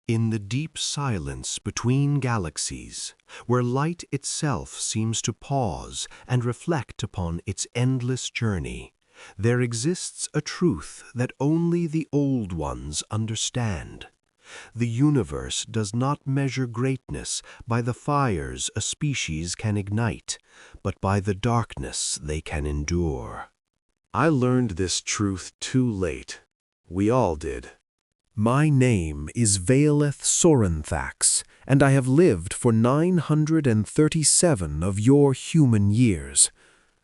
In the deep silence between galaxies, where light itself seems to pause and reflect upon its endless journey, there exists a truth that only the old ones understand. The universe does not measure greatness by the fires a species can ignite, but by the darkness they can endure. I learned this truth too late. We all did. My name is Valeth Sorenthax, and I have lived for 937 of your human years.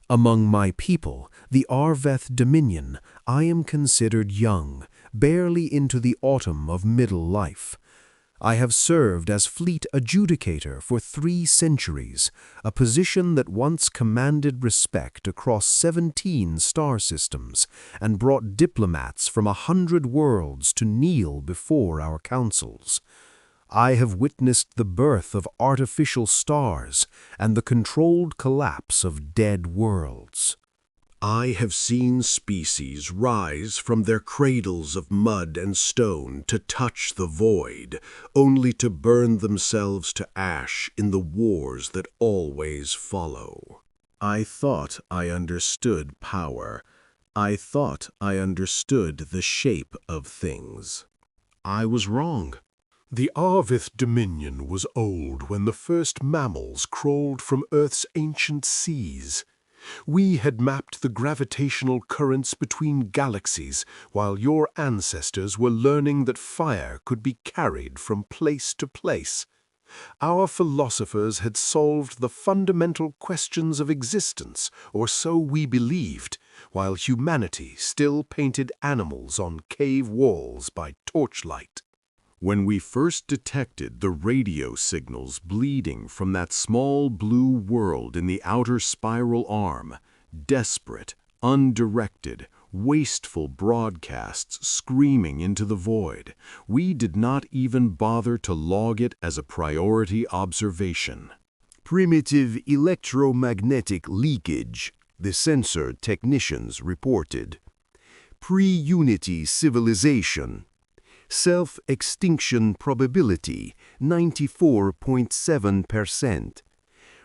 Among my people, the Arveth Dominion, I am considered young, barely into the autumn of middle life. I have served as fleet adjudicator for 3 centuries, a position that once commanded respect across 17 star systems and brought diplomats from 100 worlds to kneel before our councils. I have witnessed the birth of artificial stars and the controlled collapse of dead worlds. I have seen species rise from their cradles of mud and stone to touch the void, only to burn themselves to ash in the wars that always follow. I thought I understood power. I thought I understood the shape of things. I was wrong. The Arveth Dominion was old when the first mammals crawled from Earth's ancient seas. We had mapped the gravitational currents between galaxies, while your ancestors were learning that fire could be carried from place to place. Our philosophers had solved the fundamental questions of existence, or so we believed, while humanity still painted animals on cave walls by torchlight. When we first detected the radio signals bleeding from that small blue world in the outer spiral arm, desperate, undirected, wasteful broadcasts screaming into the void, we did not even bother to log it as a priority observation. Primitive electromagnetic leakage, the sensor technicians reported. Pre-Unity civilization. Self-extinction probability 94.7%.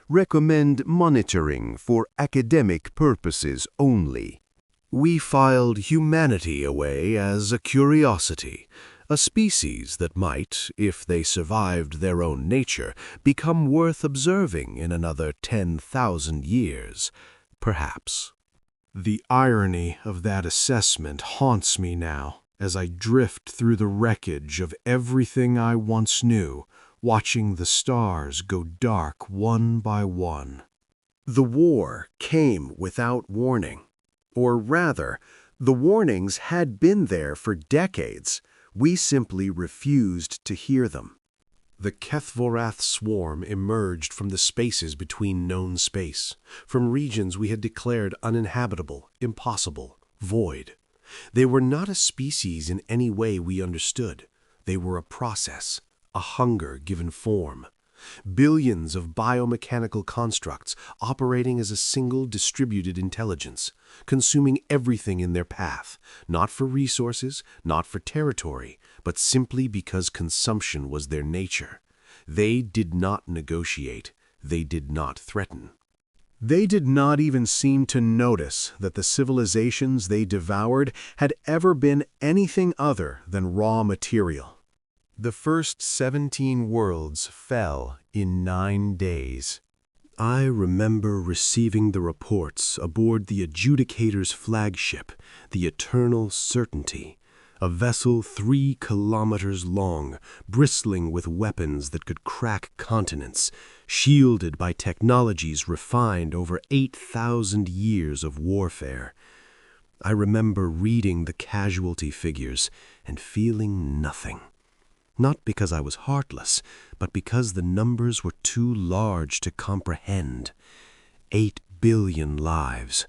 Recommend monitoring for academic purposes only. We filed humanity away as a curiosity, a species that might, if they survived their own nature, become worth observing in another 10,000 years, perhaps. The irony of that assessment haunts me now, as I drift through the wreckage of everything I once knew, watching the stars go dark one by one. The war came without warning. Or rather, the warnings had been there for decades. We simply refused to hear them. The Kethvorath swarm emerged from the spaces between known space, from regions we had declared uninhabitable, impossible, void. They were not a species in any way we understood. They were a process, a hunger given form. Billions of biomechanical constructs operating as a single distributed intelligence, consuming everything in their path, not for resources, not for territory, but simply because consumption was their nature. They did not negotiate. They did not threaten. They did not even seem to notice that the civilizations they devoured had ever been anything other than raw material. The first 17 worlds fell in 9 days. I remember receiving the reports aboard the Adjudicator's flagship, the Eternal Certainty, a vessel 3 kilometers long, bristling with weapons that could crack continents, shielded by technologies refined over 8,000 years of warfare. I remember reading the casualty figures and feeling nothing. Not because I was heartless, but because the numbers were too large to comprehend. 8 billion lives,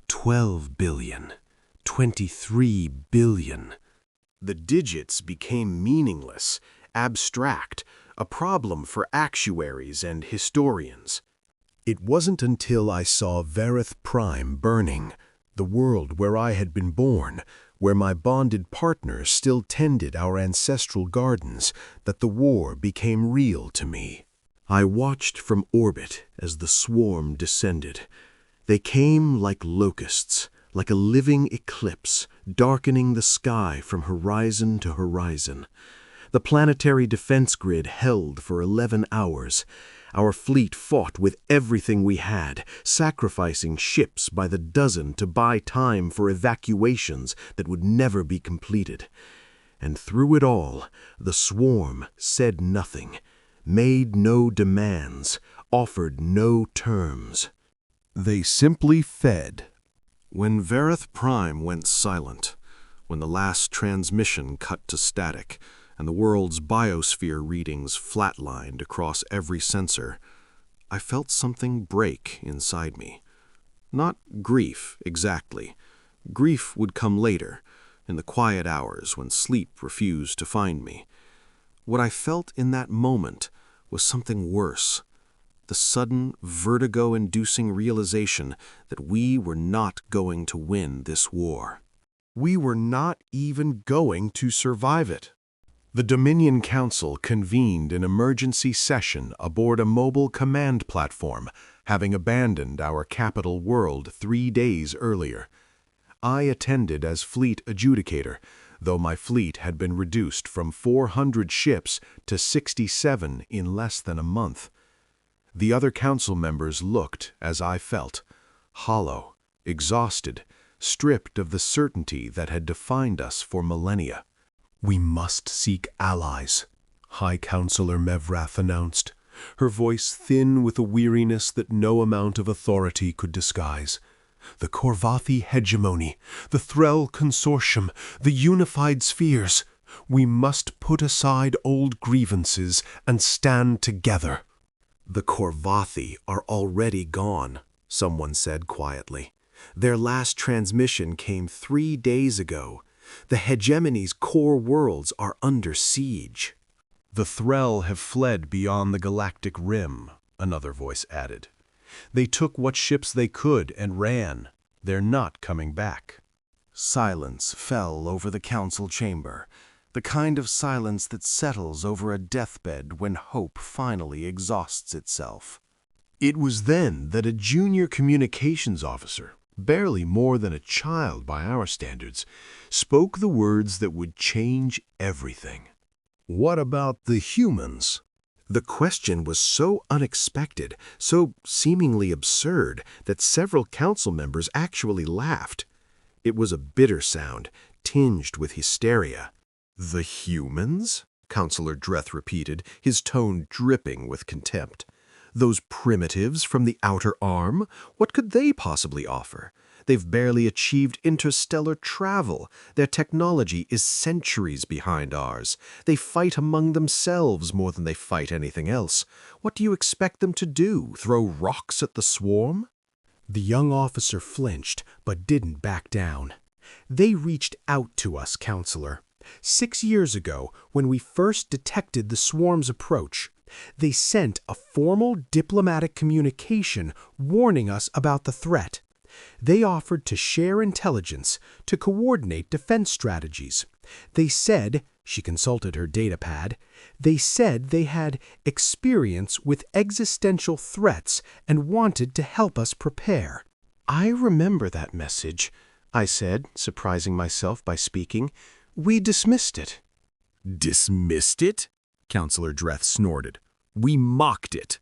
12 billion, 23 billion. The digits became meaningless, abstract, a problem for actuaries and historians. It wasn't until I saw Verith Prime burning, the world where I had been born, where my bonded partner still tended our ancestral gardens, that the war became real to me. I watched from orbit as the swarm descended. They came like locusts, like a living eclipse, darkening the sky from horizon to horizon. The planetary defense grid held for 11 hours. Our fleet fought with everything we had, sacrificing ships by the dozen to buy time for evacuations that would never be completed. And through it all, the swarm said nothing, made no demands, offered no terms. They simply fed. When Verith Prime went silent, when the last transmission cut to static, and the world's biosphere readings flatlined across every sensor, I felt something break inside me. Not grief, exactly. Grief would come later, in the quiet hours when sleep refused to find me. What I felt in that moment was something worse. The sudden, vertigo-inducing realization that we were not going to win this war. We were not even going to survive it. The Dominion Council convened an emergency session aboard a mobile command platform, having abandoned our capital world 3 days earlier. I attended as fleet adjudicator, though my fleet had been reduced from 400 ships to 67 in less than a month. The other council members looked, as I felt, hollow, exhausted, stripped of the certainty that had defined us for millennia. "We must seek allies," High Counselor Mevrath announced, her voice thin with a weariness that no amount of authority could disguise. "The Korvathi hegemony, the Threll consortium, the unified spheres. We must put aside old grievances and stand together." "The Korvathi are already gone," someone said quietly. "Their last transmission came 3 days ago. The hegemony's core worlds are under siege." "The Threll have fled beyond the galactic rim," another voice added. "They took what ships they could and ran. They're not coming back." Silence fell over the council chamber, the kind of silence that settles over a deathbed when hope finally exhausts itself. It was then that a junior communications officer, barely more than a child by our standards, spoke the words that would change everything. "What about the humans?" The question was so unexpected, so seemingly absurd, that several council members actually laughed. It was a bitter sound, tinged with hysteria. "The humans?" Councillor Dreth repeated, his tone dripping with contempt. "Those primitives from the outer arm? What could they possibly offer? They've barely achieved interstellar travel. Their technology is centuries behind ours. They fight among themselves more than they fight anything else. What do you expect them to do? Throw rocks at the swarm?" The young officer flinched, but didn't back down. "They reached out to us, Counselor. 6 years ago, when we first detected the swarm's approach, they sent a formal diplomatic communication warning us about the threat. They offered to share intelligence, to coordinate defense strategies. They said," she consulted her datapad, "they said they had experience with existential threats and wanted to help us prepare." "I remember that message," I said, surprising myself by speaking. "We dismissed it." Dismissed it? Councillor Dreth snorted. We mocked it.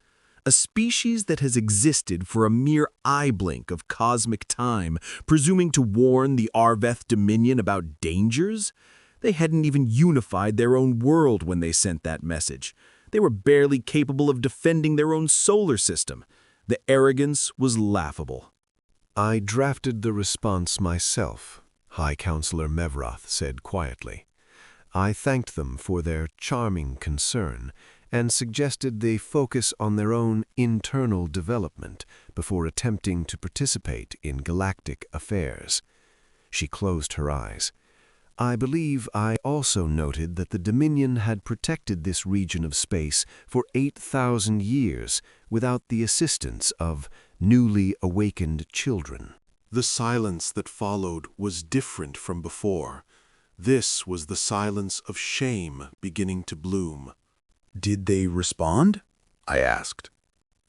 A species that has existed for a mere eye blink of cosmic time, presuming to warn the Arveth Dominion about dangers? They hadn't even unified their own world when they sent that message. They were barely capable of defending their own solar system. The arrogance was laughable. "I drafted the response myself," High Counselor Mevrath said quietly. "I thanked them for their charming concern and suggested they focus on their own internal development before attempting to participate in galactic affairs." She closed her eyes. "I believe I also noted that the Dominion had protected this region of space for 8,000 years without the assistance of newly awakened children. The silence that followed was different from before. This was the silence of shame beginning to bloom. "Did they respond?" I asked.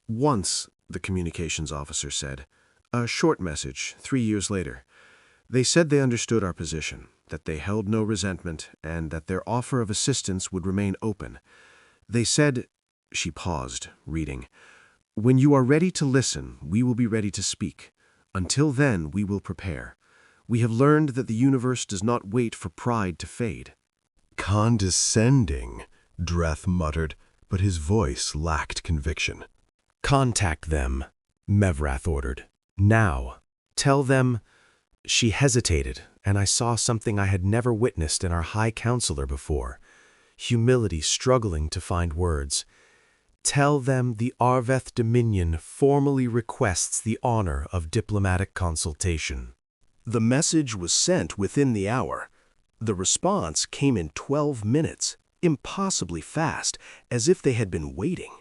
Once, the communications officer said. A short message, 3 years later. They said they understood our position, that they held no resentment, and that their offer of assistance would remain open. They said, she paused, reading, "When you are ready to listen, we will be ready to speak. Until then, we will prepare. We have learned that the universe does not wait for pride to fade." "Condescending," Dreth muttered, but his voice lacked conviction. "Contact them," Mevrath ordered. "Now. Tell them—" She hesitated, and I saw something I had never witnessed in our High Counselor before. Humility struggling to find words. "Tell them the Arveth Dominion formally requests the honor of diplomatic consultation." The message was sent within the hour. The response came in 12 minutes, impossibly fast, as if they had been waiting.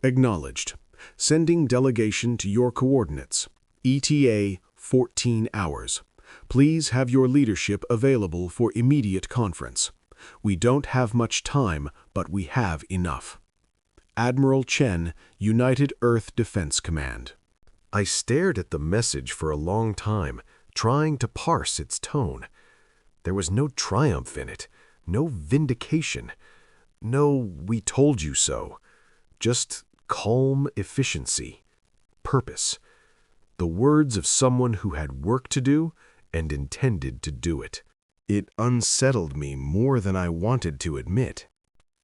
Acknowledged. Sending delegation to your coordinates. ETA 14 hours. Please have your leadership available for immediate conference. We don't have much time, but we have enough. Admiral Chen, United Earth Defense Command. I stared at the message for a long time, trying to parse its tone. There was no triumph in it, no vindication, no "we told you so," just calm efficiency, purpose, the words of someone who had work to do and intended to do it. It unsettled me more than I wanted to admit.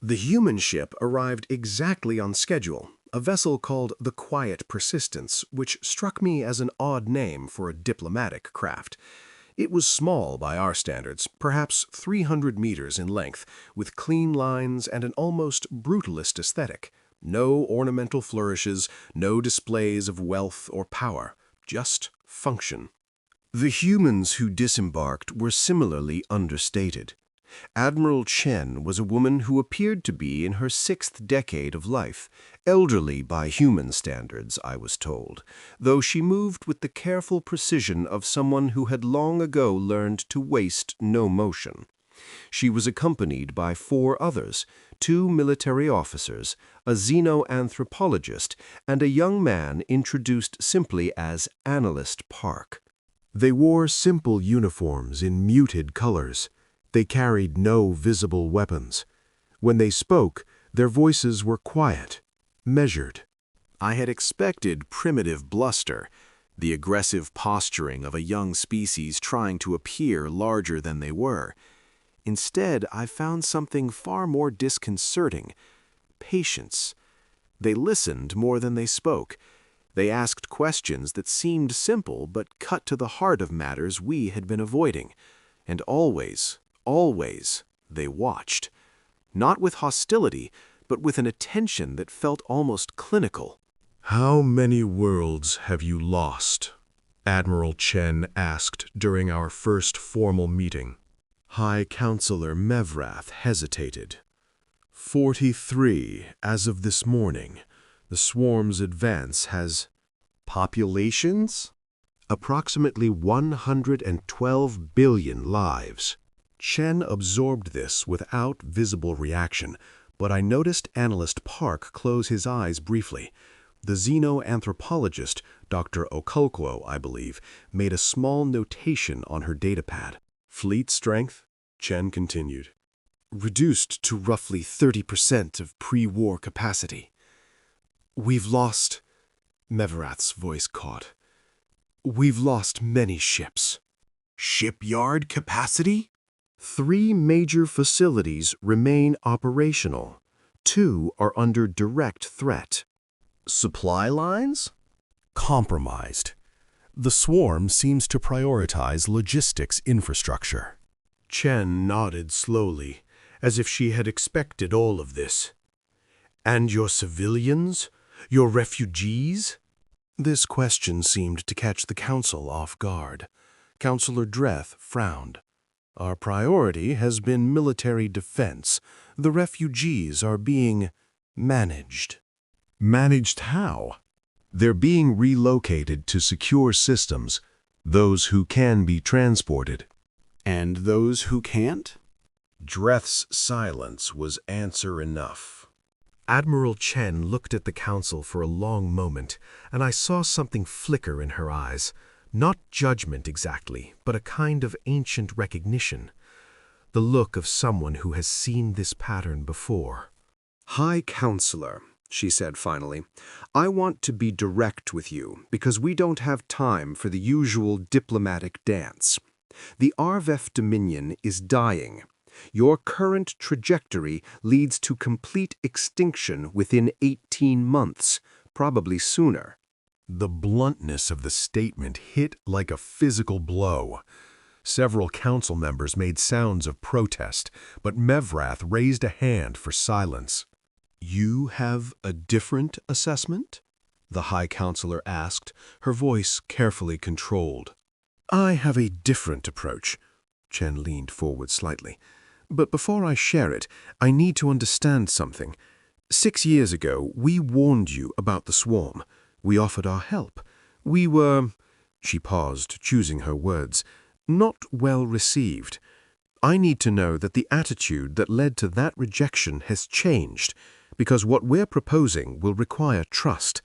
The human ship arrived exactly on schedule, a vessel called the Quiet Persistence, which struck me as an odd name for a diplomatic craft. It was small by our standards, perhaps 300 meters in length, with clean lines and an almost brutalist aesthetic. No ornamental flourishes, no displays of wealth or power, just function. The humans who disembarked were similarly understated. Admiral Chen was a woman who appeared to be in her 6th decade of life, elderly by human standards, I was told, though she moved with the careful precision of someone who had long ago learned to waste no motion. She was accompanied by 4 others, 2 military officers, a xenoanthropologist, and a young man introduced simply as Analyst Park. They wore simple uniforms in muted colors. They carried no visible weapons. When they spoke, their voices were quiet, measured. I had expected primitive bluster, the aggressive posturing of a young species trying to appear larger than they were. Instead, I found something far more disconcerting: patience. They listened more than they spoke. They asked questions that seemed simple but cut to the heart of matters we had been avoiding. And always, they watched. Not with hostility, but with an attention that felt almost clinical. "How many worlds have you lost?" Admiral Chen asked during our first formal meeting. High Counselor Mevrath hesitated. 43 as of this morning. The swarm's advance has... Populations? Approximately 112 billion lives. Chen absorbed this without visible reaction, but I noticed Analyst Park close his eyes briefly. The xenoanthropologist, Dr. Okolkwo, I believe, made a small notation on her datapad. Fleet strength, Chen continued, reduced to roughly 30% of pre-war capacity. We've lost... Mevrath's voice caught. We've lost many ships. Shipyard capacity? 3 major facilities remain operational. 2 are under direct threat. Supply lines? Compromised. The swarm seems to prioritize logistics infrastructure. Chen nodded slowly, as if she had expected all of this. And your civilians? Your refugees? This question seemed to catch the council off guard. Counselor Dreth frowned. Our priority has been military defense. The refugees are being managed. Managed how? They're being relocated to secure systems. Those who can be transported. And those who can't? Dreth's silence was answer enough. Admiral Chen looked at the council for a long moment, and I saw something flicker in her eyes. Not judgment exactly, but a kind of ancient recognition. The look of someone who has seen this pattern before. High Counselor, she said finally, I want to be direct with you because we don't have time for the usual diplomatic dance. The Arvef Dominion is dying. Your current trajectory leads to complete extinction within 18 months, probably sooner. The bluntness of the statement hit like a physical blow. Several council members made sounds of protest, but Mevrath raised a hand for silence. "You have a different assessment?" the High Counselor asked, her voice carefully controlled. "I have a different approach." Chen leaned forward slightly. "But before I share it, I need to understand something. 6 years ago, we warned you about the swarm. We offered our help. We were," she paused, choosing her words, "not well received. I need to know that the attitude that led to that rejection has changed, because what we're proposing will require trust,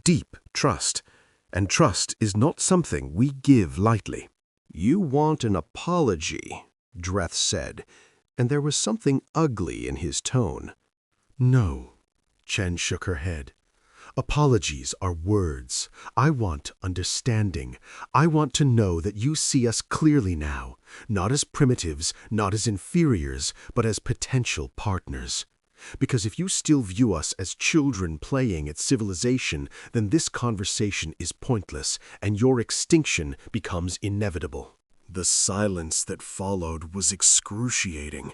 deep trust, and trust is not something we give lightly." "You want an apology," Dreth said, and there was something ugly in his tone. "No," Chen shook her head. "Apologies are words. I want understanding. I want to know that you see us clearly now, not as primitives, not as inferiors, but as potential partners. Because if you still view us as children playing at civilization, then this conversation is pointless, and your extinction becomes inevitable." The silence that followed was excruciating.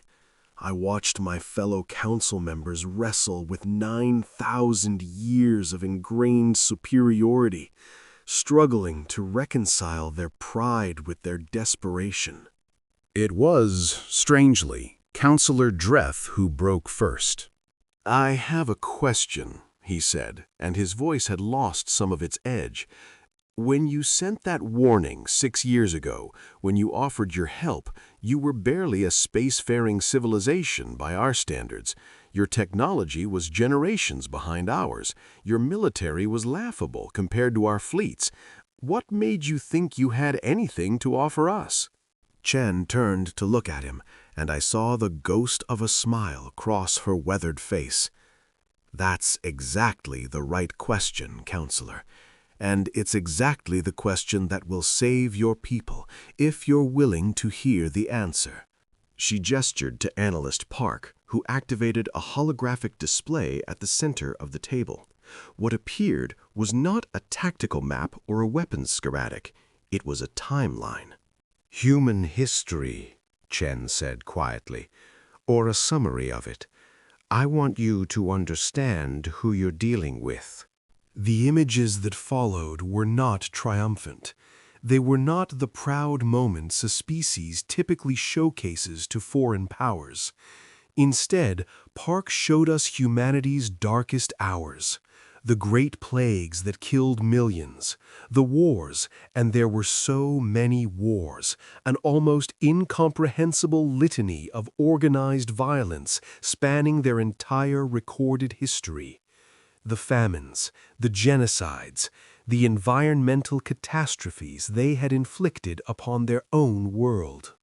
I watched my fellow council members wrestle with 9,000 years of ingrained superiority, struggling to reconcile their pride with their desperation. It was, strangely, Counselor Dreth who broke first. "I have a question," he said, and his voice had lost some of its edge. "When you sent that warning 6 years ago, when you offered your help, you were barely a spacefaring civilization by our standards. Your technology was generations behind ours. Your military was laughable compared to our fleets. What made you think you had anything to offer us?" Chen turned to look at him, and I saw the ghost of a smile cross her weathered face. "That's exactly the right question, Counselor. And it's exactly the question that will save your people, if you're willing to hear the answer." She gestured to Analyst Park, who activated a holographic display at the center of the table. What appeared was not a tactical map or a weapons schematic. It was a timeline. "Human history," Chen said quietly, "or a summary of it. I want you to understand who you're dealing with." The images that followed were not triumphant. They were not the proud moments a species typically showcases to foreign powers. Instead, Park showed us humanity's darkest hours, the great plagues that killed millions, the wars, and there were so many wars, an almost incomprehensible litany of organized violence spanning their entire recorded history. The famines, the genocides, the environmental catastrophes they had inflicted upon their own world.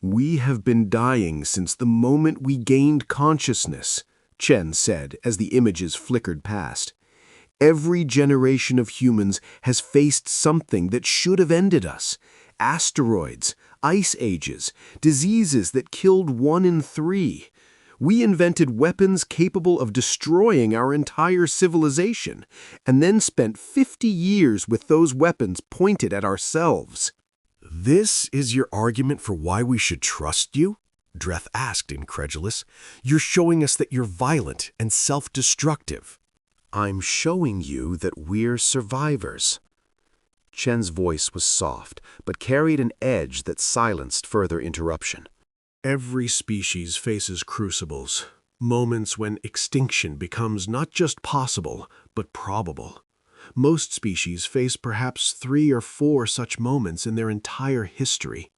"We have been dying since the moment we gained consciousness," Chen said as the images flickered past. "Every generation of humans has faced something that should have ended us. Asteroids, ice ages, diseases that killed 1 in 3. We invented weapons capable of destroying our entire civilization, and then spent 50 years with those weapons pointed at ourselves." "This is your argument for why we should trust you?" Dreth asked, incredulous. "You're showing us that you're violent and self-destructive." "I'm showing you that we're survivors." Chen's voice was soft, but carried an edge that silenced further interruption. "Every species faces crucibles, moments when extinction becomes not just possible, but probable. Most species face perhaps 3 or 4 such moments in their entire history.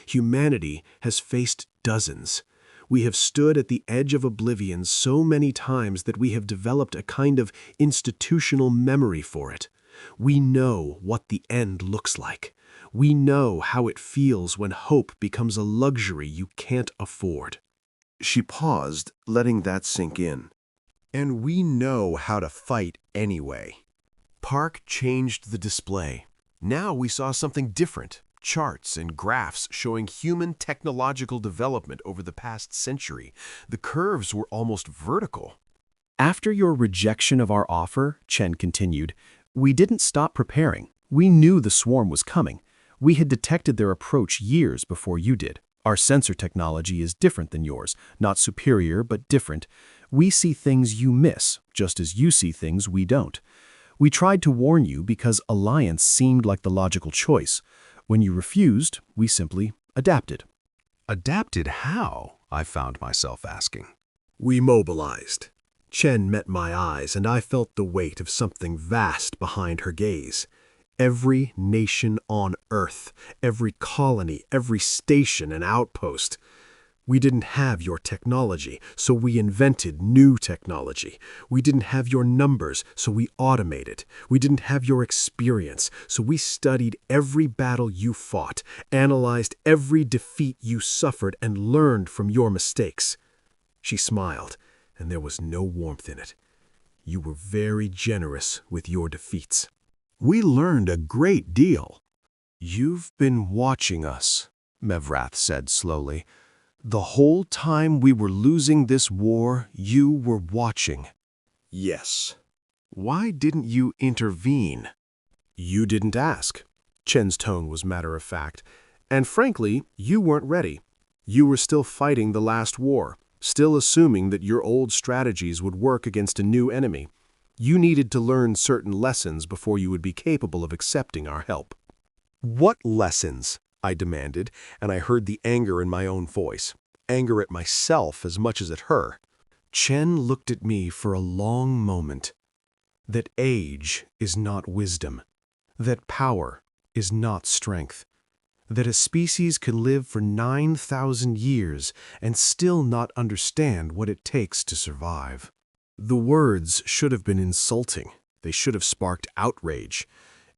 Humanity has faced dozens. We have stood at the edge of oblivion so many times that we have developed a kind of institutional memory for it. We know what the end looks like. We know how it feels when hope becomes a luxury you can't afford. She paused, letting that sink in. And we know how to fight anyway. Park changed the display. Now we saw something different. Charts and graphs showing human technological development over the past century. The curves were almost vertical. After your rejection of our offer, Chen continued, we didn't stop preparing. We knew the swarm was coming. We had detected their approach years before you did. Our sensor technology is different than yours, not superior, but different. We see things you miss, just as you see things we don't. We tried to warn you because alliance seemed like the logical choice. When you refused, we simply adapted. Adapted how? I found myself asking. We mobilized. Chen met my eyes, and I felt the weight of something vast behind her gaze. Every nation on Earth, every colony, every station and outpost. We didn't have your technology, so we invented new technology. We didn't have your numbers, so we automated. We didn't have your experience, so we studied every battle you fought, analyzed every defeat you suffered, and learned from your mistakes. She smiled, and there was no warmth in it. You were very generous with your defeats. We learned a great deal. You've been watching us, Mevrath said slowly. The whole time we were losing this war, you were watching. Yes. Why didn't you intervene? You didn't ask. Chen's tone was matter-of-fact. And frankly, you weren't ready. You were still fighting the last war, still assuming that your old strategies would work against a new enemy. You needed to learn certain lessons before you would be capable of accepting our help. What lessons? I demanded, and I heard the anger in my own voice. Anger at myself as much as at her. Chen looked at me for a long moment. That age is not wisdom. That power is not strength. That a species could live for 9,000 years and still not understand what it takes to survive. The words should have been insulting. They should have sparked outrage.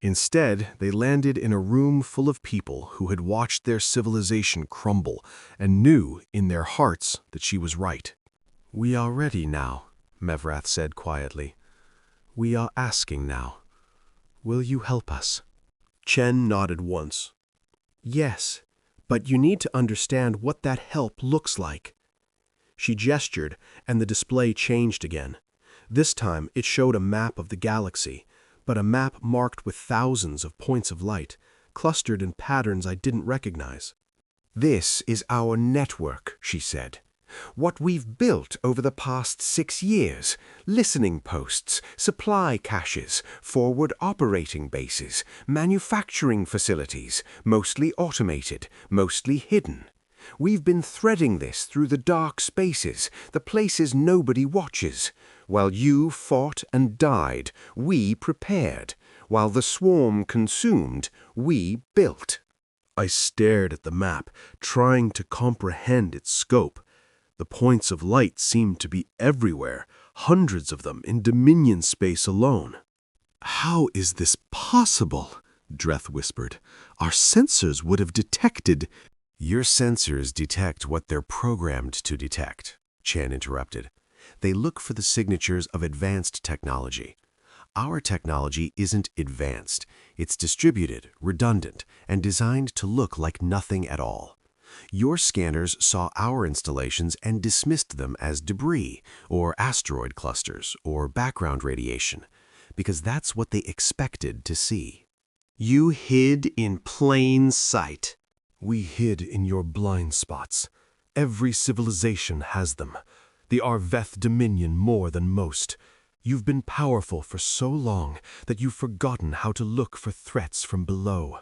Instead, they landed in a room full of people who had watched their civilization crumble and knew in their hearts that she was right. We are ready now, Mevrath said quietly. We are asking now. Will you help us? Chen nodded once. Yes, but you need to understand what that help looks like. She gestured, and the display changed again. This time, it showed a map of the galaxy, but a map marked with thousands of points of light, clustered in patterns I didn't recognize. This is our network, she said. What we've built over the past 6 years. Listening posts, supply caches, forward operating bases, manufacturing facilities, mostly automated, mostly hidden. We've been threading this through the dark spaces, the places nobody watches. While you fought and died, we prepared. While the swarm consumed, we built. I stared at the map, trying to comprehend its scope. The points of light seemed to be everywhere, hundreds of them in Dominion space alone. How is this possible? Dreth whispered. Our sensors would have detected. Your sensors detect what they're programmed to detect, Chan interrupted. They look for the signatures of advanced technology. Our technology isn't advanced. It's distributed, redundant, and designed to look like nothing at all. Your scanners saw our installations and dismissed them as debris, or asteroid clusters, or background radiation, because that's what they expected to see. You hid in plain sight. We hid in your blind spots. Every civilization has them. The Arveth Dominion more than most. You've been powerful for so long that you've forgotten how to look for threats from below.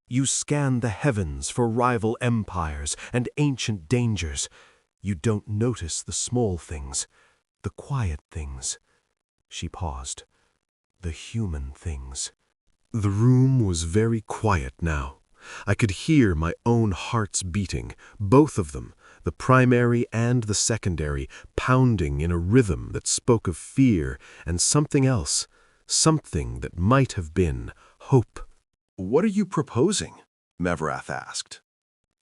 You scan the heavens for rival empires and ancient dangers. You don't notice the small things, the quiet things. She paused. the human things. The room was very quiet now. I could hear my own hearts beating, both of them, the primary and the secondary, pounding in a rhythm that spoke of fear and something else, something that might have been hope. "What are you proposing?" Mevrath asked.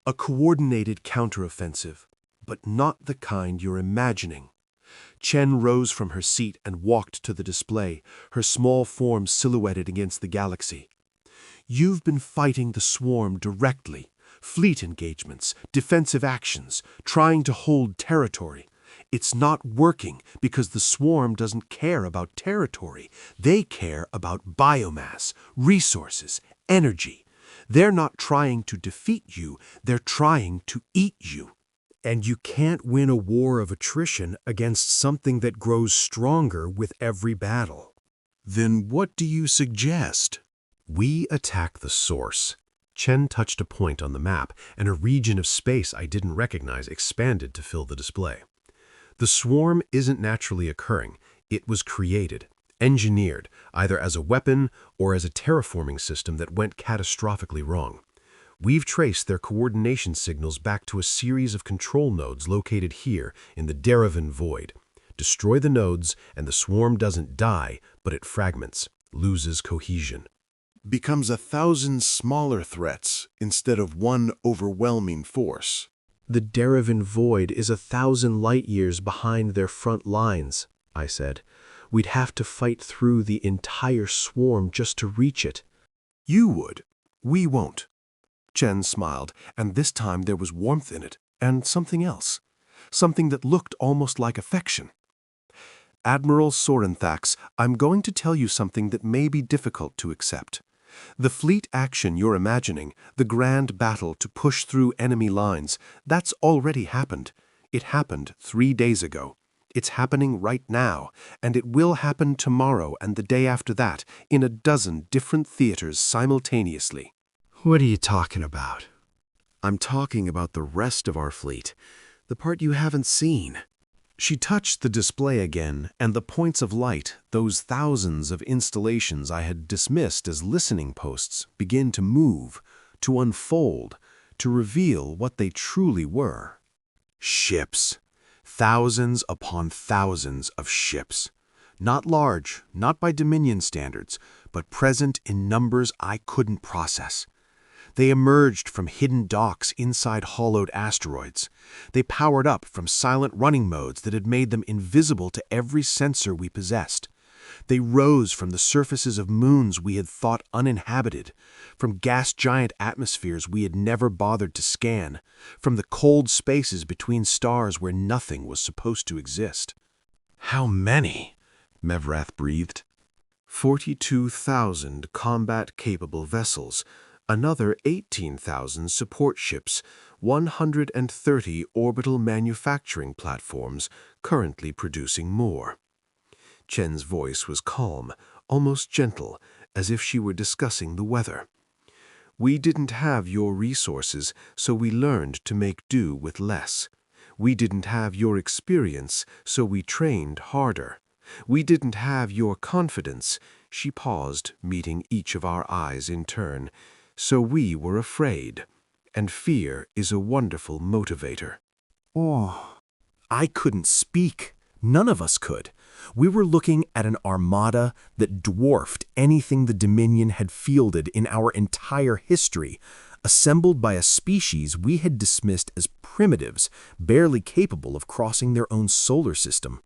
A coordinated counteroffensive, but not the kind you're imagining. Chen rose from her seat and walked to the display, her small form silhouetted against the galaxy. You've been fighting the swarm directly, fleet engagements, defensive actions, trying to hold territory. It's not working because the swarm doesn't care about territory. They care about biomass, resources, energy. They're not trying to defeat you, they're trying to eat you. And you can't win a war of attrition against something that grows stronger with every battle. Then what do you suggest? We attack the source. Chen touched a point on the map, and a region of space I didn't recognize expanded to fill the display. The swarm isn't naturally occurring. It was created, engineered, either as a weapon or as a terraforming system that went catastrophically wrong. We've traced their coordination signals back to a series of control nodes located here in the Derivan Void. Destroy the nodes, and the swarm doesn't die, but it fragments, loses cohesion. Becomes 1,000 smaller threats instead of one overwhelming force. The Derivan Void is 1,000 light-years behind their front lines, I said. We'd have to fight through the entire swarm just to reach it. You would. We won't. Chen smiled, and this time there was warmth in it, and something else. Something that looked almost like affection. Admiral Sorenthax, I'm going to tell you something that may be difficult to accept. The fleet action you're imagining, the grand battle to push through enemy lines, that's already happened. It happened 3 days ago. It's happening right now, and it will happen tomorrow and the day after that in a dozen different theaters simultaneously. What are you talking about? I'm talking about the rest of our fleet, the part you haven't seen. She touched the display again, and the points of light, those thousands of installations I had dismissed as listening posts, began to move, to unfold, to reveal what they truly were. Ships. Thousands upon thousands of ships. Not large, not by Dominion standards, but present in numbers I couldn't process. They emerged from hidden docks inside hollowed asteroids. They powered up from silent running modes that had made them invisible to every sensor we possessed. They rose from the surfaces of moons we had thought uninhabited, from gas giant atmospheres we had never bothered to scan, from the cold spaces between stars where nothing was supposed to exist. How many? Mevrath breathed. 42,000 combat-capable vessels, another 18,000 support ships, 130 orbital manufacturing platforms, currently producing more. Chen's voice was calm, almost gentle, as if she were discussing the weather. We didn't have your resources, so we learned to make do with less. We didn't have your experience, so we trained harder. We didn't have your confidence. She paused, meeting each of our eyes in turn. So we were afraid, and fear is a wonderful motivator. Oh, I couldn't speak. None of us could. We were looking at an armada that dwarfed anything the Dominion had fielded in our entire history, assembled by a species we had dismissed as primitives, barely capable of crossing their own solar system.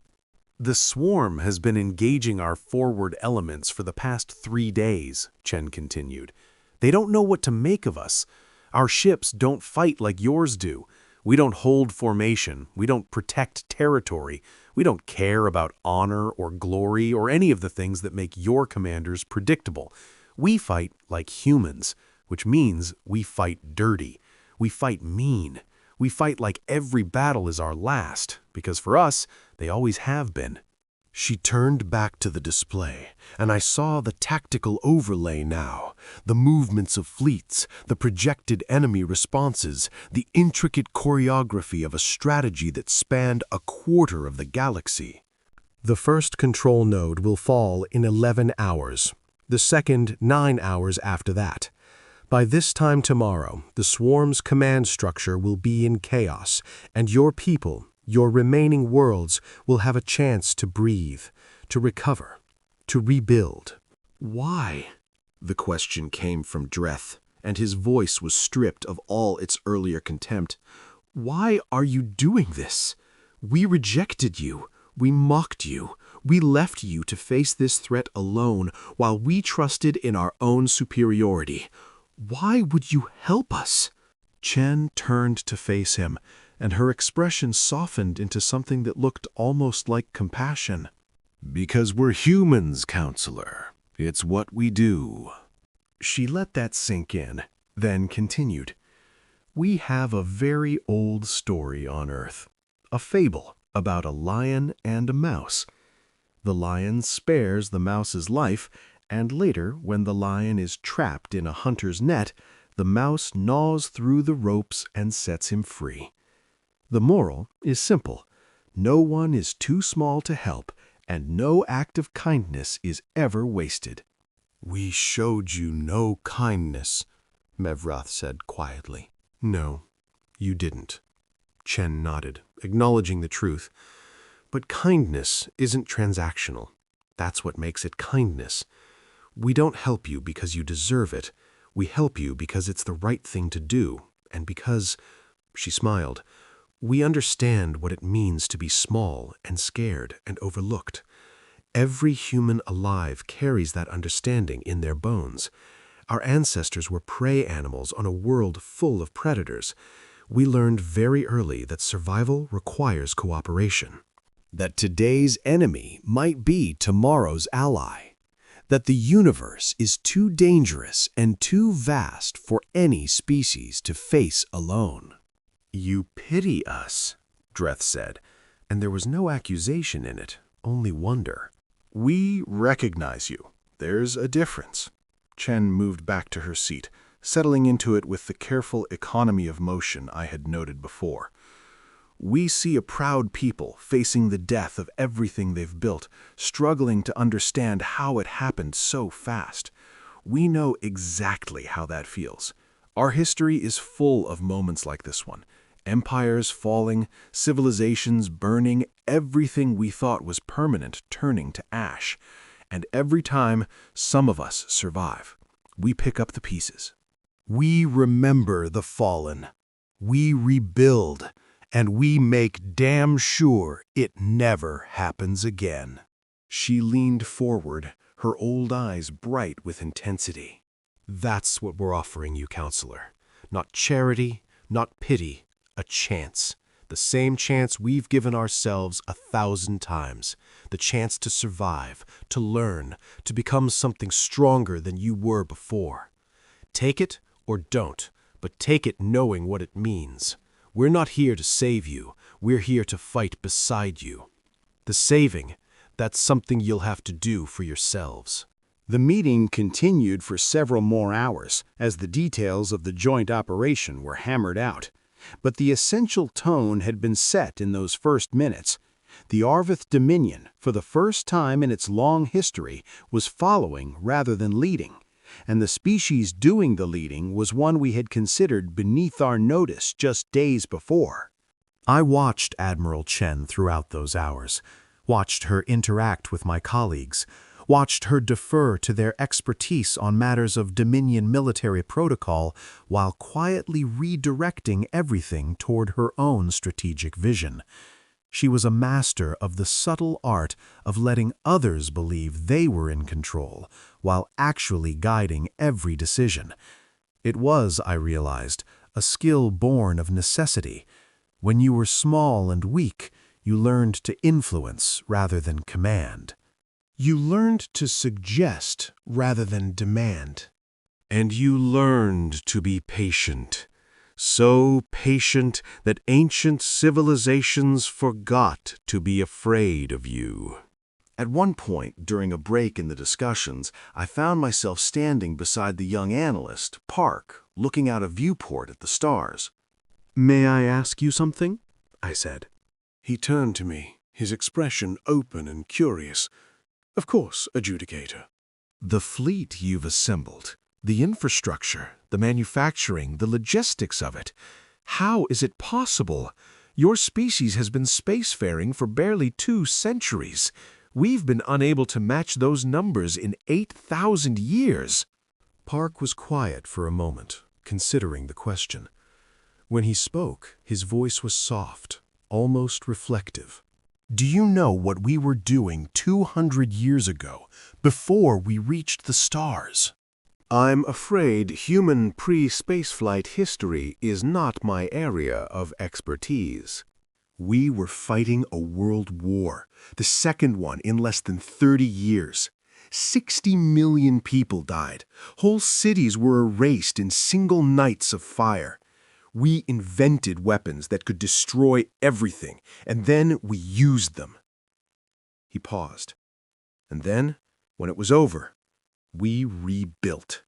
The swarm has been engaging our forward elements for the past 3 days, Chen continued. They don't know what to make of us. Our ships don't fight like yours do. We don't hold formation. We don't protect territory. We don't care about honor or glory or any of the things that make your commanders predictable. We fight like humans, which means we fight dirty. We fight mean. We fight like every battle is our last, because for us, they always have been. She turned back to the display, and I saw the tactical overlay now, the movements of fleets, the projected enemy responses, the intricate choreography of a strategy that spanned a quarter of the galaxy. The first control node will fall in 11 hours, the second 9 hours after that. By this time tomorrow, the swarm's command structure will be in chaos, and your people, your remaining worlds, will have a chance to breathe, to recover, to rebuild. Why? The question came from Dreth, and his voice was stripped of all its earlier contempt. Why are you doing this? We rejected you. We mocked you. We left you to face this threat alone while we trusted in our own superiority. Why would you help us? Chen turned to face him, and her expression softened into something that looked almost like compassion. Because we're humans, Counselor. It's what we do. She let that sink in, then continued. We have a very old story on Earth, a fable about a lion and a mouse. The lion spares the mouse's life, and later, when the lion is trapped in a hunter's net, the mouse gnaws through the ropes and sets him free. The moral is simple. No one is too small to help, and no act of kindness is ever wasted. We showed you no kindness, Mevroth said quietly. No, you didn't. Chen nodded, acknowledging the truth. But kindness isn't transactional. That's what makes it kindness. We don't help you because you deserve it. We help you because it's the right thing to do, and because, she smiled, we understand what it means to be small and scared and overlooked. Every human alive carries that understanding in their bones. Our ancestors were prey animals on a world full of predators. We learned very early that survival requires cooperation. That today's enemy might be tomorrow's ally. That the universe is too dangerous and too vast for any species to face alone. You pity us, Dreth said, and there was no accusation in it, only wonder. We recognize you. There's a difference. Chen moved back to her seat, settling into it with the careful economy of motion I had noted before. We see a proud people facing the death of everything they've built, struggling to understand how it happened so fast. We know exactly how that feels. Our history is full of moments like this one. Empires falling, civilizations burning, everything we thought was permanent turning to ash. And every time, some of us survive. We pick up the pieces. We remember the fallen. We rebuild. And we make damn sure it never happens again. She leaned forward, her old eyes bright with intensity. That's what we're offering you, Counselor. Not charity, not pity, a chance. The same chance we've given ourselves 1,000 times. The chance to survive, to learn, to become something stronger than you were before. Take it or don't, but take it knowing what it means. We're not here to save you. We're here to fight beside you. The saving, that's something you'll have to do for yourselves. The meeting continued for several more hours as the details of the joint operation were hammered out. But the essential tone had been set in those first minutes. The Arvith Dominion, for the first time in its long history, was following rather than leading. And the species doing the leading was one we had considered beneath our notice just days before. I watched Admiral Chen throughout those hours, watched her interact with my colleagues, watched her defer to their expertise on matters of Dominion military protocol while quietly redirecting everything toward her own strategic vision. She was a master of the subtle art of letting others believe they were in control while actually guiding every decision. It was, I realized, a skill born of necessity. When you were small and weak, you learned to influence rather than command. You learned to suggest rather than demand. And you learned to be patient. So patient that ancient civilizations forgot to be afraid of you. At one point, during a break in the discussions, I found myself standing beside the young analyst, Park, looking out a viewport at the stars. "May I ask you something?" I said. He turned to me, his expression open and curious. Of course, adjudicator. The fleet you've assembled, the infrastructure, the manufacturing, the logistics of it. How is it possible? Your species has been spacefaring for barely 2 centuries. We've been unable to match those numbers in 8,000 years. Park was quiet for a moment, considering the question. When he spoke, his voice was soft, almost reflective. Do you know what we were doing 200 years ago, before we reached the stars? I'm afraid human pre-spaceflight history is not my area of expertise. We were fighting a world war, the second one in less than 30 years. 60 million people died. Whole cities were erased in single nights of fire. We invented weapons that could destroy everything, and then we used them. He paused. And then, when it was over, we rebuilt.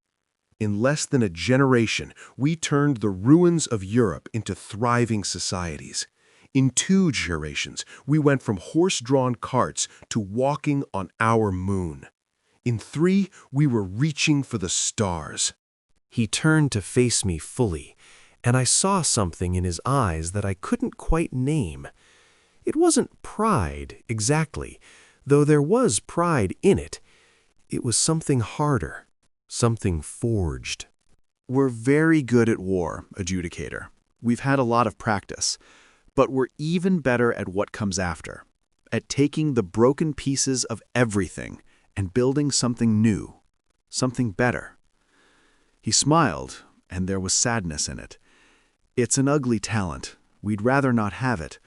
In less than a generation, we turned the ruins of Europe into thriving societies. In 2 generations, we went from horse-drawn carts to walking on our moon. In 3, we were reaching for the stars. He turned to face me fully, and I saw something in his eyes that I couldn't quite name. It wasn't pride, exactly, though there was pride in it. It was something harder, something forged. We're very good at war, adjudicator. We've had a lot of practice, but we're even better at what comes after, at taking the broken pieces of everything and building something new, something better. He smiled, and there was sadness in it. It's an ugly talent. We'd rather not have it,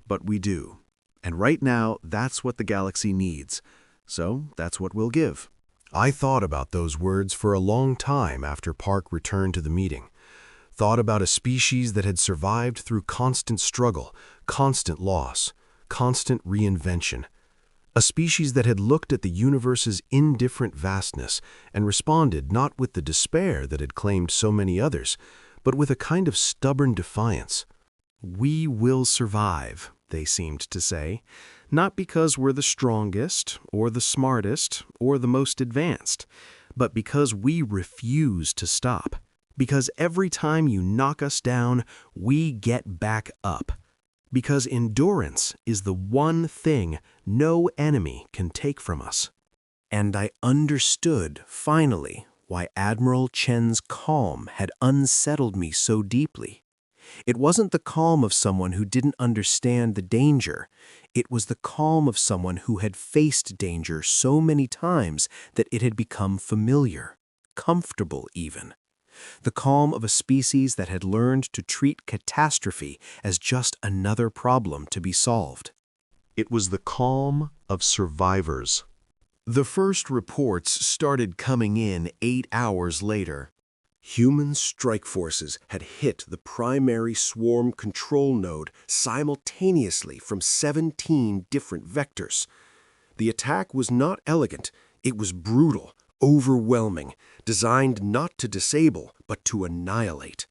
but we do. And right now, that's what the galaxy needs. So that's what we'll give. I thought about those words for a long time after Park returned to the meeting. Thought about a species that had survived through constant struggle, constant loss, constant reinvention. A species that had looked at the universe's indifferent vastness and responded not with the despair that had claimed so many others, but with a kind of stubborn defiance. We will survive, they seemed to say, not because we're the strongest, or the smartest, or the most advanced, but because we refuse to stop. Because every time you knock us down, we get back up. Because endurance is the one thing no enemy can take from us. And I understood, finally, why Admiral Chen's calm had unsettled me so deeply. It wasn't the calm of someone who didn't understand the danger. It was the calm of someone who had faced danger so many times that it had become familiar, comfortable even. The calm of a species that had learned to treat catastrophe as just another problem to be solved. It was the calm of survivors. The first reports started coming in 8 hours later. Human strike forces had hit the primary swarm control node simultaneously from 17 different vectors. The attack was not elegant, it was brutal, overwhelming, designed not to disable, but to annihilate.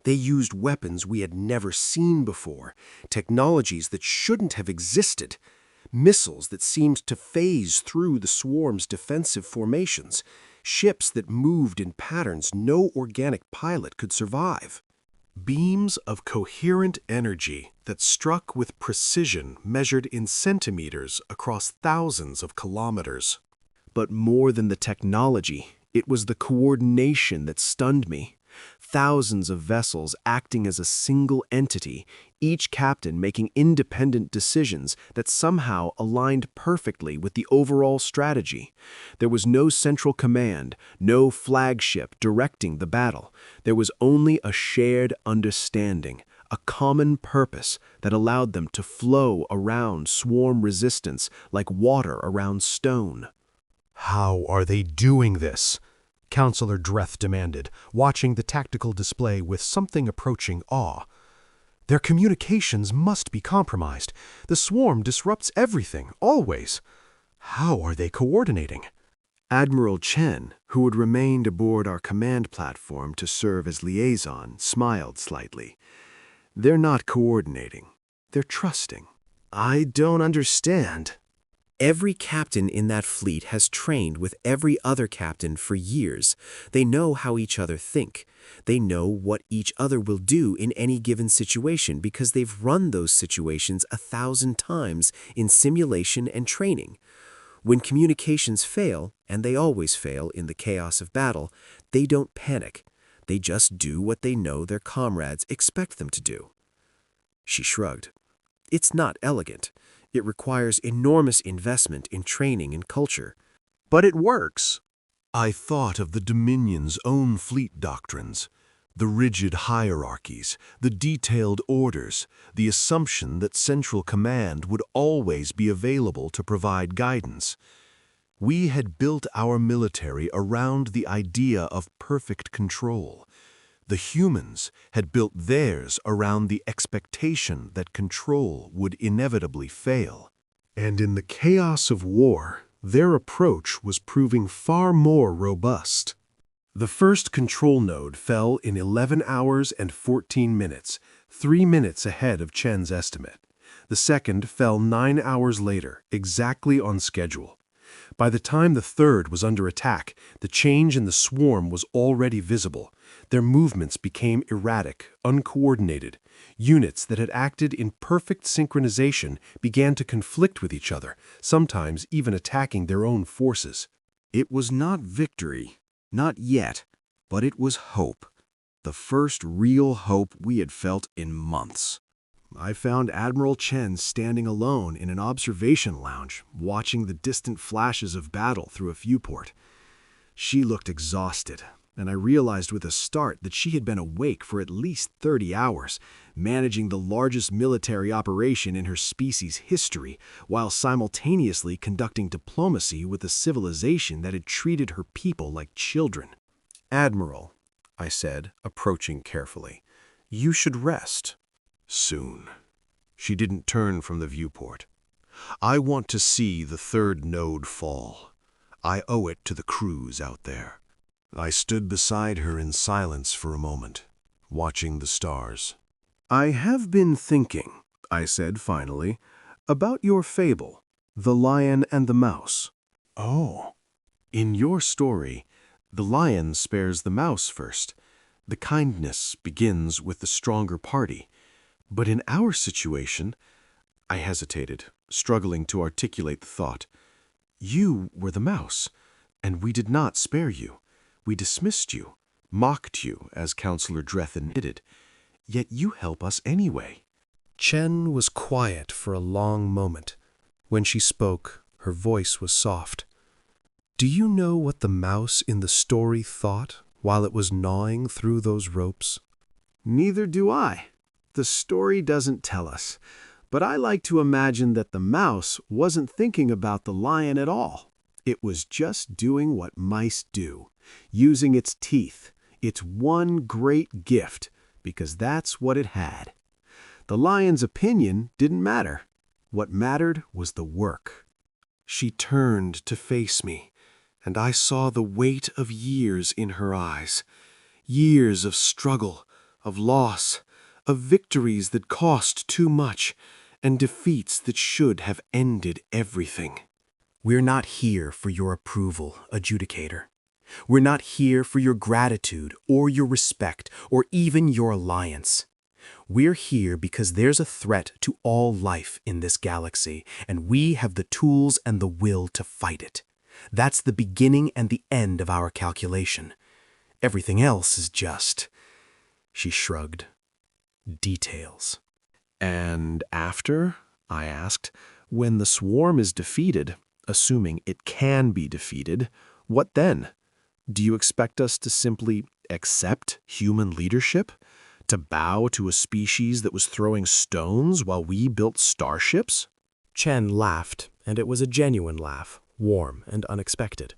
They used weapons we had never seen before, technologies that shouldn't have existed, missiles that seemed to phase through the swarm's defensive formations, ships that moved in patterns no organic pilot could survive. Beams of coherent energy that struck with precision measured in centimeters across thousands of kilometers. But more than the technology, it was the coordination that stunned me. Thousands of vessels acting as a single entity, each captain making independent decisions that somehow aligned perfectly with the overall strategy. There was no central command, no flagship directing the battle. There was only a shared understanding, a common purpose that allowed them to flow around swarm resistance like water around stone. How are they doing this? Counselor Dreth demanded, watching the tactical display with something approaching awe. Their communications must be compromised. The swarm disrupts everything, always. How are they coordinating? Admiral Chen, who had remained aboard our command platform to serve as liaison, smiled slightly. They're not coordinating. They're trusting. I don't understand. Every captain in that fleet has trained with every other captain for years. They know how each other think. They know what each other will do in any given situation because they've run those situations 1,000 times in simulation and training. When communications fail, and they always fail in the chaos of battle, they don't panic. They just do what they know their comrades expect them to do. She shrugged. It's not elegant. It requires enormous investment in training and culture. But it works. I thought of the Dominion's own fleet doctrines, the rigid hierarchies, the detailed orders, the assumption that Central Command would always be available to provide guidance. We had built our military around the idea of perfect control. The humans had built theirs around the expectation that control would inevitably fail. And in the chaos of war, their approach was proving far more robust. The first control node fell in 11 hours and 14 minutes, 3 minutes ahead of Chen's estimate. The second fell 9 hours later, exactly on schedule. By the time the third was under attack, the change in the swarm was already visible. Their movements became erratic, uncoordinated. Units that had acted in perfect synchronization began to conflict with each other, sometimes even attacking their own forces. It was not victory, not yet, but it was hope. The first real hope we had felt in months. I found Admiral Chen standing alone in an observation lounge, watching the distant flashes of battle through a viewport. She looked exhausted, and I realized with a start that she had been awake for at least 30 hours, managing the largest military operation in her species' history, while simultaneously conducting diplomacy with a civilization that had treated her people like children. Admiral, I said, approaching carefully, you should rest. Soon. She didn't turn from the viewport. I want to see the third node fall. I owe it to the crews out there. I stood beside her in silence for a moment, watching the stars. I have been thinking, I said finally, about your fable, The Lion and the Mouse. Oh. In your story, the lion spares the mouse first. The kindness begins with the stronger party. But in our situation, I hesitated, struggling to articulate the thought. You were the mouse, and we did not spare you. We dismissed you, mocked you, as Counselor Drethin admitted. Yet you help us anyway. Chen was quiet for a long moment. When she spoke, her voice was soft. Do you know what the mouse in the story thought while it was gnawing through those ropes? Neither do I. The story doesn't tell us, but I like to imagine that the mouse wasn't thinking about the lion at all. It was just doing what mice do, using its teeth, its one great gift, because that's what it had. The lion's opinion didn't matter. What mattered was the work. She turned to face me, and I saw the weight of years in her eyes. Years of struggle, of loss, of victories that cost too much, and defeats that should have ended everything. We're not here for your approval, adjudicator. We're not here for your gratitude or your respect or even your alliance. We're here because there's a threat to all life in this galaxy, and we have the tools and the will to fight it. That's the beginning and the end of our calculation. Everything else is just... She shrugged. Details. And after, I asked, when the swarm is defeated, assuming it can be defeated, what then? Do you expect us to simply accept human leadership? To bow to a species that was throwing stones while we built starships? Chen laughed, and it was a genuine laugh, warm and unexpected.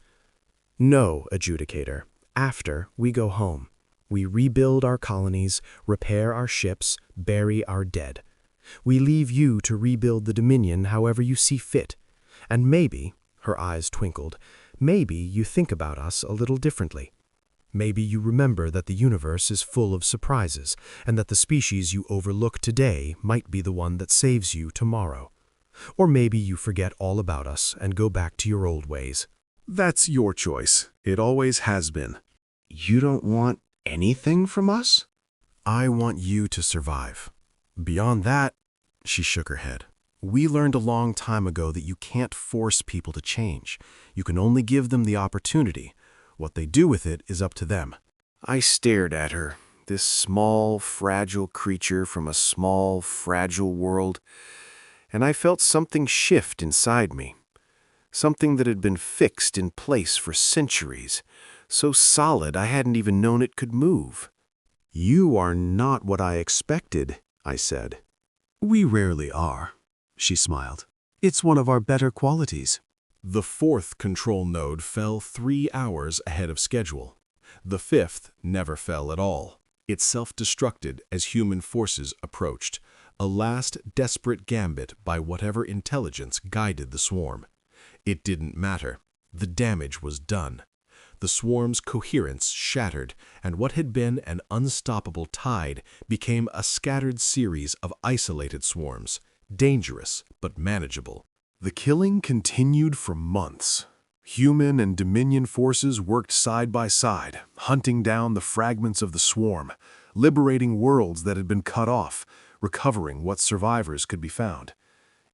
No, adjudicator. After, we go home. We rebuild our colonies, repair our ships, bury our dead. We leave you to rebuild the Dominion however you see fit. And maybe, her eyes twinkled, maybe you think about us a little differently. Maybe you remember that the universe is full of surprises, and that the species you overlook today might be the one that saves you tomorrow. Or maybe you forget all about us and go back to your old ways. That's your choice. It always has been. You don't want anything from us? I want you to survive. Beyond that, she shook her head. We learned a long time ago that you can't force people to change. You can only give them the opportunity. What they do with it is up to them. I stared at her, this small, fragile creature from a small, fragile world, and I felt something shift inside me. Something that had been fixed in place for centuries, so solid I hadn't even known it could move. You are not what I expected, I said. We rarely are, she smiled. It's one of our better qualities. The fourth control node fell 3 hours ahead of schedule. The fifth never fell at all. It self-destructed as human forces approached, a last desperate gambit by whatever intelligence guided the swarm. It didn't matter. The damage was done. The swarm's coherence shattered, and what had been an unstoppable tide became a scattered series of isolated swarms, dangerous but manageable. The killing continued for months. Human and Dominion forces worked side by side, hunting down the fragments of the swarm, liberating worlds that had been cut off, recovering what survivors could be found.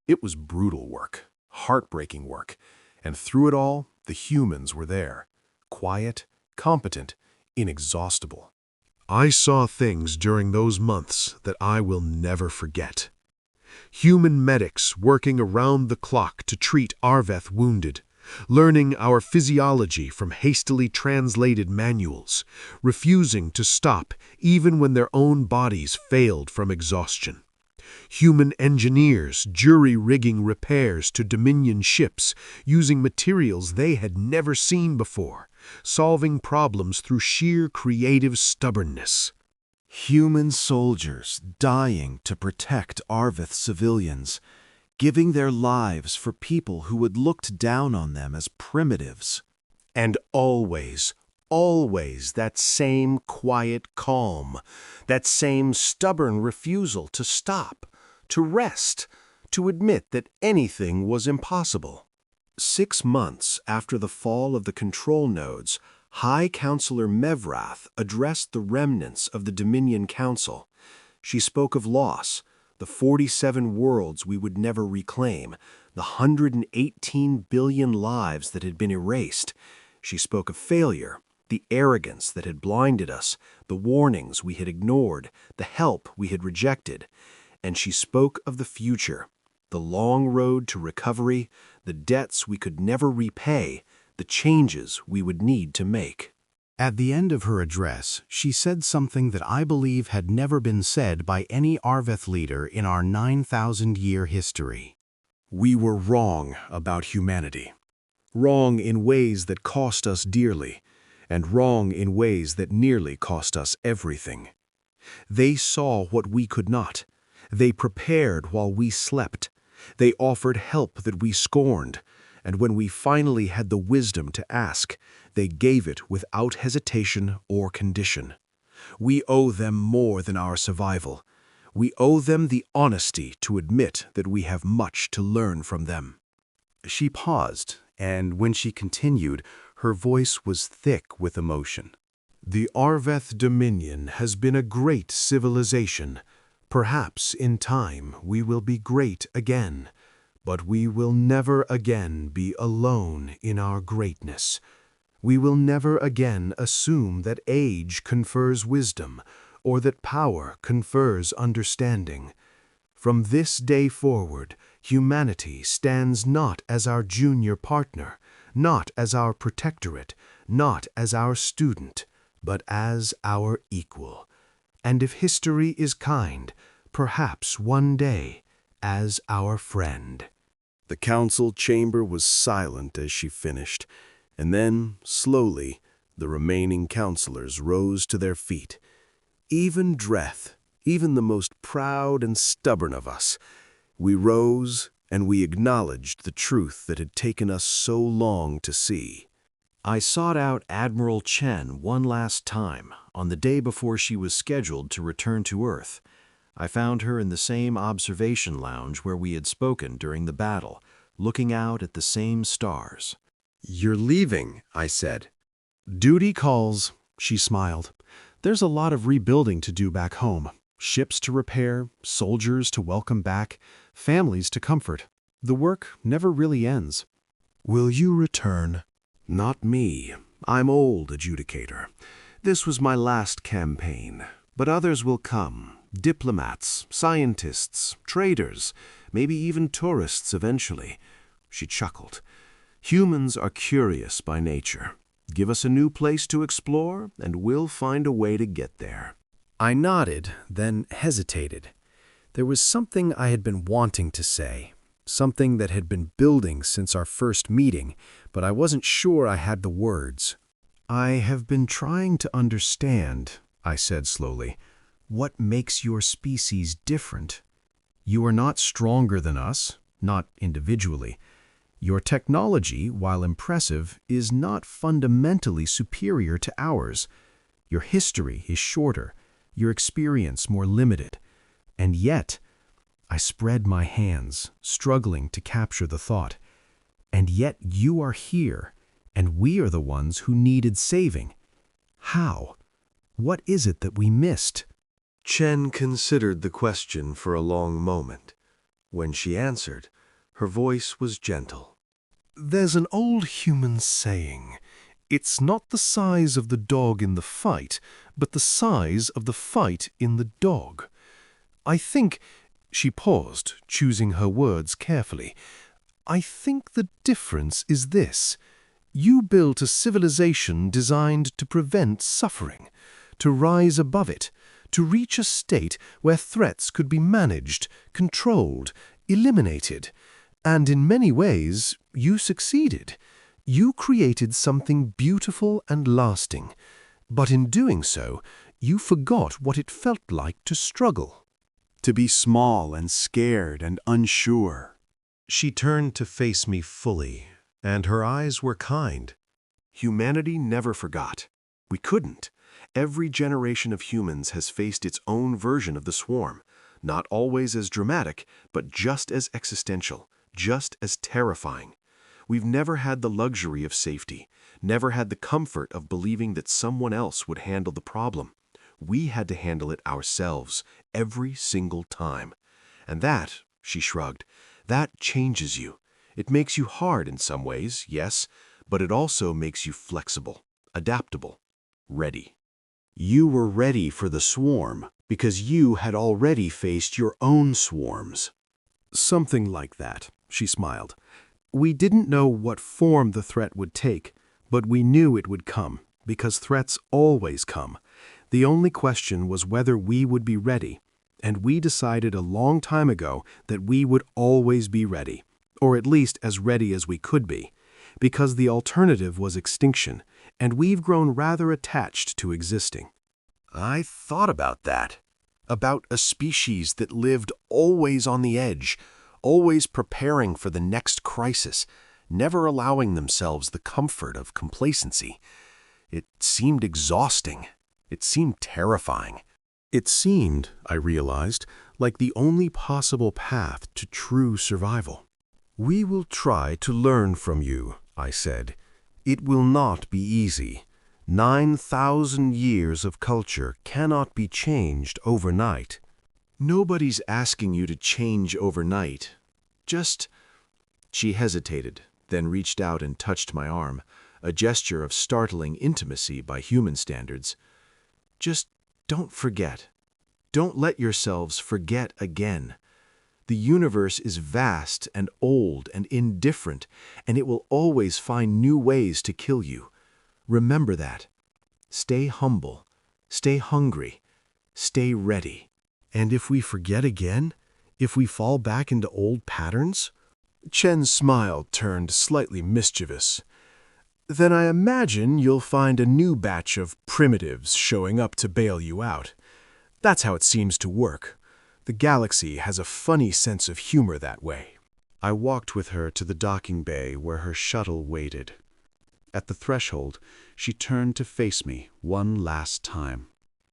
It was brutal work, heartbreaking work, and through it all, the humans were there. Quiet, competent, inexhaustible. I saw things during those months that I will never forget. Human medics working around the clock to treat Arveth wounded, learning our physiology from hastily translated manuals, refusing to stop even when their own bodies failed from exhaustion. Human engineers jury-rigging repairs to Dominion ships using materials they had never seen before, solving problems through sheer creative stubbornness. Human soldiers dying to protect Arveth civilians, giving their lives for people who had looked down on them as primitives. And always, always that same quiet calm, that same stubborn refusal to stop, to rest, to admit that anything was impossible. 6 months after the fall of the control nodes, High Counselor Mevrath addressed the remnants of the Dominion Council. She spoke of loss, the 47 worlds we would never reclaim, the 118 billion lives that had been erased. She spoke of failure, the arrogance that had blinded us, the warnings we had ignored, the help we had rejected. And she spoke of the future, the long road to recovery, the debts we could never repay, the changes we would need to make. At the end of her address, she said something that I believe had never been said by any Arveth leader in our 9,000-year history. We were wrong about humanity. Wrong in ways that cost us dearly, and wrong in ways that nearly cost us everything. They saw what we could not. They prepared while we slept. They offered help that we scorned. And when we finally had the wisdom to ask, they gave it without hesitation or condition. We owe them more than our survival. We owe them the honesty to admit that we have much to learn from them. She paused, and when she continued, her voice was thick with emotion. The Arveth Dominion has been a great civilization. Perhaps in time we will be great again. But we will never again be alone in our greatness. We will never again assume that age confers wisdom, or that power confers understanding. From this day forward, humanity stands not as our junior partner, not as our protectorate, not as our student, but as our equal. And if history is kind, perhaps one day, as our friend. The council chamber was silent as she finished, and then, slowly, the remaining counselors rose to their feet. Even Dreth, even the most proud and stubborn of us, we rose and we acknowledged the truth that had taken us so long to see. I sought out Admiral Chen one last time, on the day before she was scheduled to return to Earth. I found her in the same observation lounge where we had spoken during the battle, looking out at the same stars. "You're leaving," I said. "Duty calls," she smiled. "There's a lot of rebuilding to do back home. Ships to repair, soldiers to welcome back, families to comfort. The work never really ends." Will you return? Not me. I'm old, Adjudicator. This was my last campaign, but others will come. Diplomats, scientists, traders, maybe even tourists eventually. She chuckled. Humans are curious by nature. Give us a new place to explore, and we'll find a way to get there. I nodded, then hesitated. There was something I had been wanting to say, something that had been building since our first meeting, but I wasn't sure I had the words. I have been trying to understand, I said slowly, what makes your species different. You are not stronger than us, not individually. Your technology, while impressive, is not fundamentally superior to ours. Your history is shorter, your experience more limited. And yet, I spread my hands, struggling to capture the thought. And yet you are here, and we are the ones who needed saving. How? What is it that we missed? Chen considered the question for a long moment. When she answered, her voice was gentle. There's an old human saying, it's not the size of the dog in the fight, but the size of the fight in the dog. I think, she paused, choosing her words carefully, I think the difference is this. You built a civilization designed to prevent suffering, to rise above it, to reach a state where threats could be managed, controlled, eliminated. And in many ways, you succeeded. You created something beautiful and lasting. But in doing so, you forgot what it felt like to struggle. To be small and scared and unsure. She turned to face me fully, and her eyes were kind. Humanity never forgot. We couldn't. Every generation of humans has faced its own version of the swarm, not always as dramatic, but just as existential, just as terrifying. We've never had the luxury of safety, never had the comfort of believing that someone else would handle the problem. We had to handle it ourselves, every single time. And that, she shrugged, that changes you. It makes you hard in some ways, yes, but it also makes you flexible, adaptable, ready. You were ready for the swarm because you had already faced your own swarms. Something like that, she smiled. We didn't know what form the threat would take, but we knew it would come, because threats always come. The only question was whether we would be ready, and we decided a long time ago that we would always be ready, or at least as ready as we could be, because the alternative was extinction, and we've grown rather attached to existing. I thought about that, about a species that lived always on the edge, always preparing for the next crisis, never allowing themselves the comfort of complacency. It seemed exhausting. It seemed terrifying. It seemed, I realized, like the only possible path to true survival. We will try to learn from you, I said. It will not be easy. 9,000 years of culture cannot be changed overnight. Nobody's asking you to change overnight. Just... She hesitated, then reached out and touched my arm, a gesture of startling intimacy by human standards. Just don't forget. Don't let yourselves forget again. The universe is vast and old and indifferent, and it will always find new ways to kill you. Remember that. Stay humble. Stay hungry. Stay ready. And if we forget again? If we fall back into old patterns? Chen's smile turned slightly mischievous. Then I imagine you'll find a new batch of primitives showing up to bail you out. That's how it seems to work. The galaxy has a funny sense of humor that way. I walked with her to the docking bay where her shuttle waited. At the threshold, she turned to face me one last time.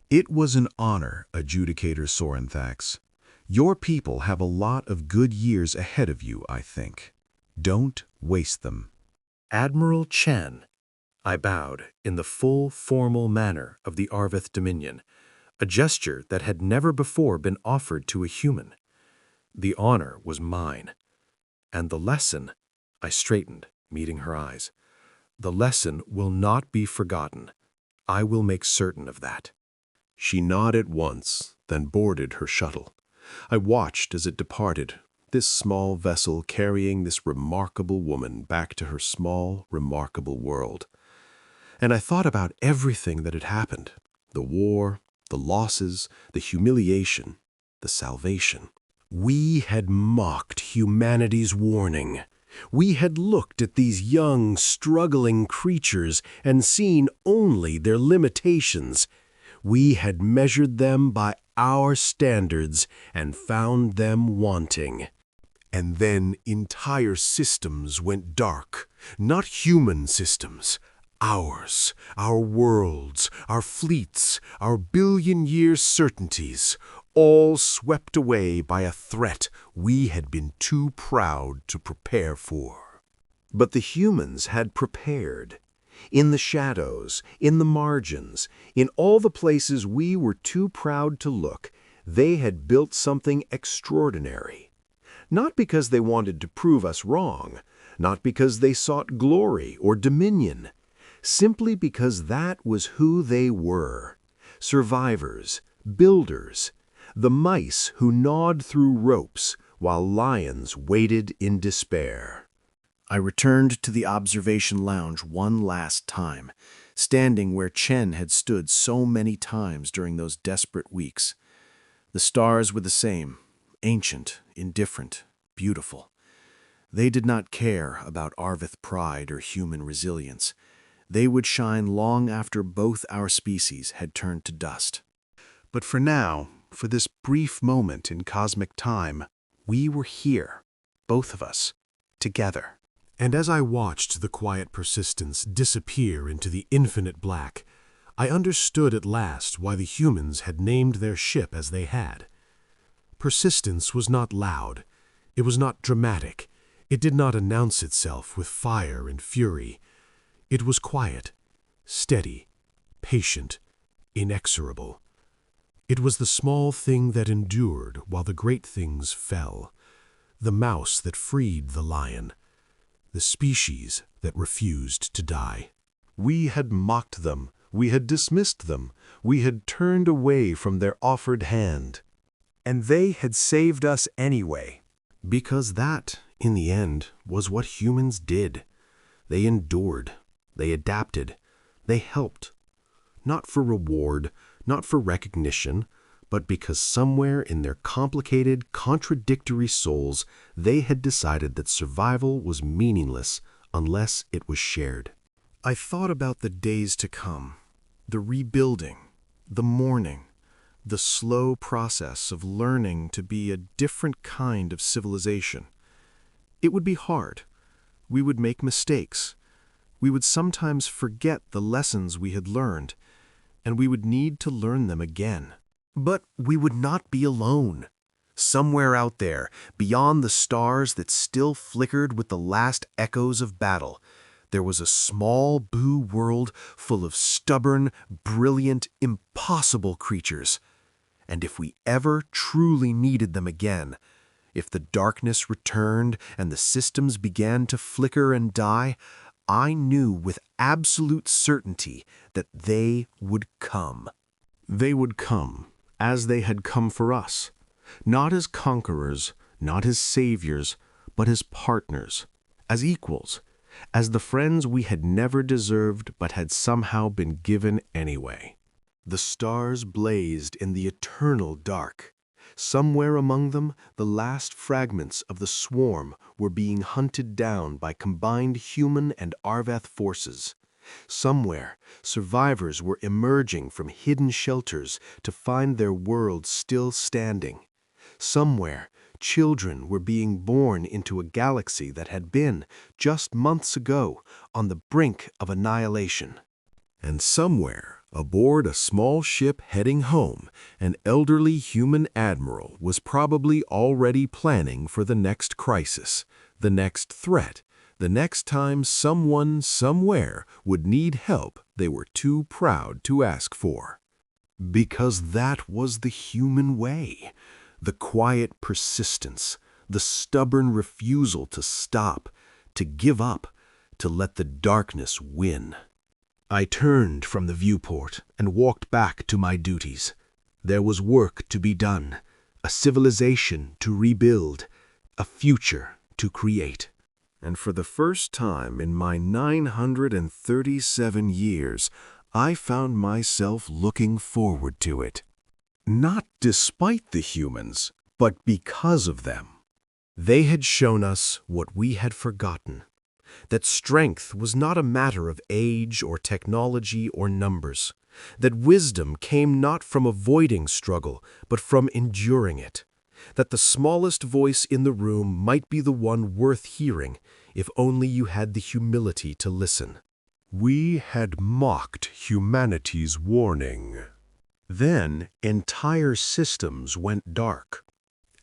It was an honor, Adjudicator Sorenthax. Your people have a lot of good years ahead of you, I think. Don't waste them. Admiral Chen. I bowed in the full formal manner of the Arvith Dominion, a gesture that had never before been offered to a human. The honor was mine. And the lesson, I straightened, meeting her eyes. The lesson will not be forgotten. I will make certain of that. She nodded once, then boarded her shuttle. I watched as it departed, this small vessel carrying this remarkable woman back to her small, remarkable world. And I thought about everything that had happened, the war, the losses, the humiliation, the salvation. We had mocked humanity's warning. We had looked at these young, struggling creatures and seen only their limitations. We had measured them by our standards and found them wanting. And then entire systems went dark, not human systems. Ours, our worlds, our fleets, our billion-year certainties, all swept away by a threat we had been too proud to prepare for. But the humans had prepared. In the shadows, in the margins, in all the places we were too proud to look, they had built something extraordinary. Not because they wanted to prove us wrong, not because they sought glory or dominion, simply because that was who they were. Survivors, builders, the mice who gnawed through ropes while lions waited in despair. I returned to the observation lounge one last time, standing where Chen had stood so many times during those desperate weeks. The stars were the same, ancient, indifferent, beautiful. They did not care about Arvith pride or human resilience. They would shine long after both our species had turned to dust. But for now, for this brief moment in cosmic time, we were here, both of us, together. And as I watched the quiet persistence disappear into the infinite black, I understood at last why the humans had named their ship as they had. Persistence was not loud. It was not dramatic. It did not announce itself with fire and fury. It was quiet, steady, patient, inexorable. It was the small thing that endured while the great things fell, the mouse that freed the lion, the species that refused to die. We had mocked them, we had dismissed them, we had turned away from their offered hand. And they had saved us anyway. Because that, in the end, was what humans did. They endured, they adapted, they helped. Not for reward, not for recognition, but because somewhere in their complicated, contradictory souls, they had decided that survival was meaningless unless it was shared. I thought about the days to come, the rebuilding, the mourning, the slow process of learning to be a different kind of civilization. It would be hard. We would make mistakes. We would sometimes forget the lessons we had learned, and we would need to learn them again. But we would not be alone. Somewhere out there, beyond the stars that still flickered with the last echoes of battle, there was a small blue world full of stubborn, brilliant, impossible creatures. And if we ever truly needed them again, if the darkness returned and the systems began to flicker and die, I knew with absolute certainty that they would come. They would come, as they had come for us, not as conquerors, not as saviors, but as partners, as equals, as the friends we had never deserved but had somehow been given anyway. The stars blazed in the eternal dark. Somewhere among them, the last fragments of the swarm were being hunted down by combined human and Arvath forces. Somewhere, survivors were emerging from hidden shelters to find their world still standing. Somewhere, children were being born into a galaxy that had been, just months ago, on the brink of annihilation. And somewhere, Aboard a small ship heading home, an elderly human admiral was probably already planning for the next crisis, the next threat, the next time someone somewhere would need help they were too proud to ask for. Because that was the human way, the quiet persistence, the stubborn refusal to stop, to give up, to let the darkness win. I turned from the viewport and walked back to my duties. There was work to be done, a civilization to rebuild, a future to create. And for the first time in my 937 years, I found myself looking forward to it. Not despite the humans, but because of them. They had shown us what we had forgotten, that strength was not a matter of age or technology or numbers, that wisdom came not from avoiding struggle, but from enduring it, that the smallest voice in the room might be the one worth hearing if only you had the humility to listen. We had mocked humanity's warning. Then entire systems went dark.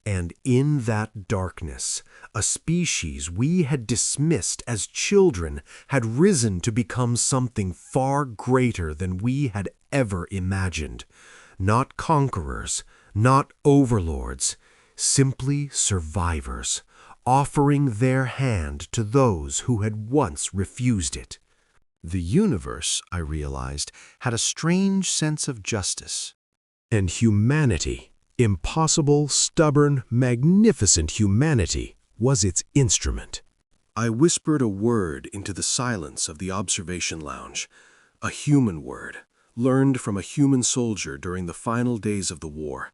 And in that darkness, a species we had dismissed as children had risen to become something far greater than we had ever imagined. Not conquerors, not overlords, simply survivors, offering their hand to those who had once refused it. The universe, I realized, had a strange sense of justice. And humanity, impossible, stubborn, magnificent humanity, was its instrument. I whispered a word into the silence of the observation lounge, a human word, learned from a human soldier during the final days of the war,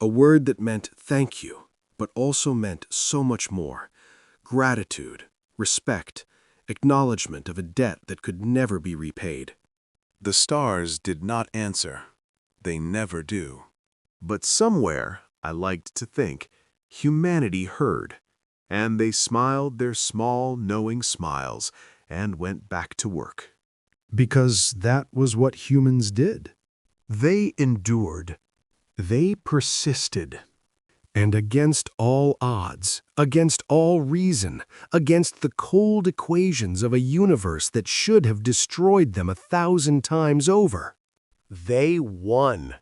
a word that meant thank you, but also meant so much more: gratitude, respect, acknowledgement of a debt that could never be repaid. The stars did not answer. They never do. But somewhere, I liked to think, humanity heard, and they smiled their small, knowing smiles and went back to work. Because that was what humans did. They endured. They persisted. And against all odds, against all reason, against the cold equations of a universe that should have destroyed them 1,000 times over, they won.